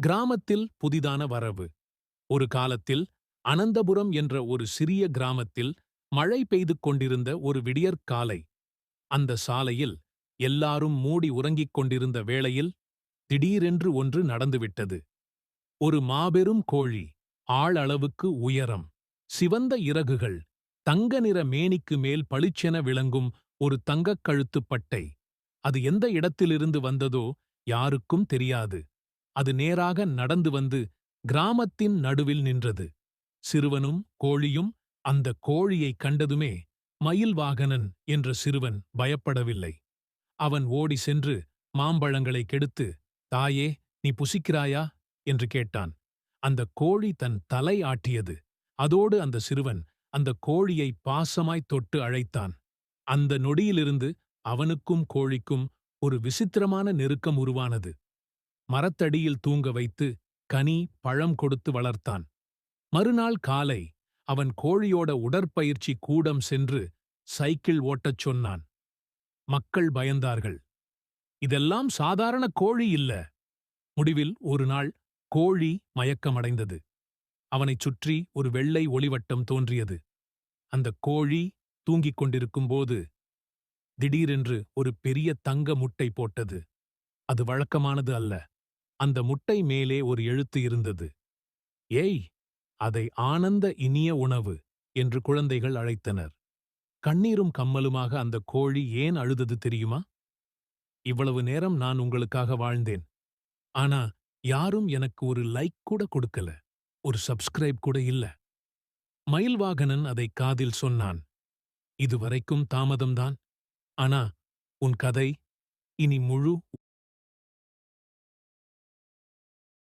கிராமத்தில் புதிதான வரவு. ஒரு காலத்தில் அனந்தபுரம் என்ற ஒரு சிறிய கிராமத்தில் மழை பெய்து கொண்டிருந்த ஒரு விடியற்காலை. அந்த சாலையில் எல்லாரும் மூடி உறங்கிக் கொண்டிருந்த வேளையில் திடீரென்று ஒன்று நடந்துவிட்டது. ஒரு மாபெரும் கோழி, ஆளளவுக்கு உயரம், சிவந்த இறகுகள், தங்க நிற மேனிக்கு மேல் பளிச்சென விளங்கும் ஒரு தங்கக் கழுத்துப் பட்டை. அது எந்த இடத்திலிருந்து வந்ததோ யாருக்கும் தெரியாது. அது நேராக நடந்து வந்து கிராமத்தின் நடுவில் நின்றது. சிறுவனும் கோழியும் அந்த கோழியைக் கண்டதுமே மயில்வாகனன் என்ற சிறுவன் பயப்படவில்லை. அவன் ஓடி சென்று மாம்பழங்களை கெடுத்து, தாயே, நீ புசிக்கிறாயா என்று கேட்டான். அந்த கோழி தன் தலை ஆட்டியது. அதோடு அந்த சிறுவன் அந்த கோழியை பாசமாய் தொட்டு அழைத்தான். அந்த நொடியிலிருந்து அவனுக்கும் கோழிக்கும் ஒரு விசித்திரமான நெருக்கம் உருவானது. மரத்தடியில் தூங்க வைத்து கனி பழம் கொடுத்து வளர்த்தான். மறுநாள் காலை அவன் கோழியோட உடற்பயிற்சி கூடம் சென்று சைக்கிள் ஓட்டச் சொன்னான். மக்கள் பயந்தார்கள். இதெல்லாம் சாதாரண கோழி இல்ல. முடிவில் ஒரு நாள் கோழி மயக்கமடைந்தது. அவனைச் சுற்றி ஒரு வெள்ளை ஒளிவட்டம் தோன்றியது. அந்த கோழி தூங்கிக் கொண்டிருக்கும்போது திடீரென்று ஒரு பெரிய தங்க முட்டை போட்டது. அது வழக்கமானது அல்ல. அந்த முட்டை மேலே ஒரு எழுத்து இருந்தது. ஏய், அதை ஆனந்த இனிய உணவு என்று குழந்தைகள் அழைத்தனர். கண்ணீரும் கம்மலுமாக அந்த கோழி ஏன் அழுதது தெரியுமா? இவ்வளவு நேரம் நான் உங்களுக்காக வாழ்ந்தேன். ஆனா யாரும் எனக்கு ஒரு லைக் கூட கொடுக்கல. ஒரு சப்ஸ்கிரைப் கூட இல்ல. மயில்வாகனன் அதை காதில் சொன்னான். இதுவரைக்கும் தாமதம்தான். ஆனா உன் கதை இனி முழு